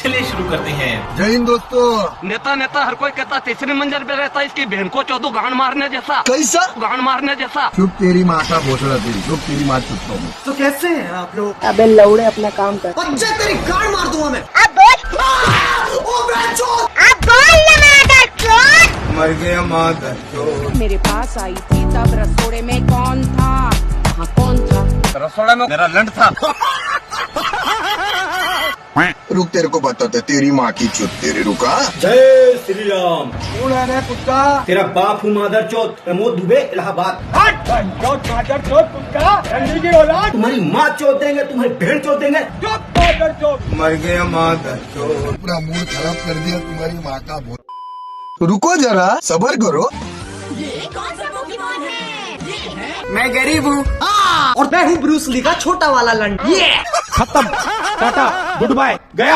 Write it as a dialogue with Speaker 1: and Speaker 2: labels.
Speaker 1: चलिए शुरू करते हैं।
Speaker 2: जय हिंद दोस्तों।
Speaker 3: नेता नेता हर कोई कहता तीसरे मंजिल पे रहता, इसकी बहन को चौदह गांड मारने जैसा।
Speaker 2: कैसा?
Speaker 3: गांड मारने जैसा।
Speaker 2: चुप तेरी माँ का भोसड़ा तेरी, चुप तेरी माँ चुप में।
Speaker 4: तो कैसे हैं आप लोग?
Speaker 5: अबे लौड़े अपना काम कर।
Speaker 4: बच्चे तेरी गाड़ मार दूंगा मैं।
Speaker 5: अब बोल।
Speaker 4: ओ बेचो।
Speaker 5: अब बोल ना मादर चोद।
Speaker 2: मर गया मादर चोद।
Speaker 6: मेरे पास आई थी तब रसोड़े में कौन था? हाँ कौन था?
Speaker 3: रसोड़ा में मेरा लंड था।
Speaker 2: रुक तेरे को बताते, तेरी माँ की चुप तेरी, रुका।
Speaker 4: जय श्री राम।
Speaker 2: कौन है रे कुत्ता?
Speaker 4: तेरा बाप हूँ मादर चौथ, प्रमोद दुबे इलाहाबाद। तुम्हारी माँ चौथ देंगे, तुम्हारी बहन चौथ देंगे।
Speaker 2: मर गया मादर चोद। पूरा मूड खराब कर दिया तुम्हारी माँ का भोसड़ा। रुको जरा, सब्र करो।
Speaker 5: कौन सा पोकेमॉन है?
Speaker 4: मैं गरीब हूँ और मैं हूँ ब्रूस ली का छोटा वाला लंड।
Speaker 7: खत्म, टाटा, गुड बाय, गया।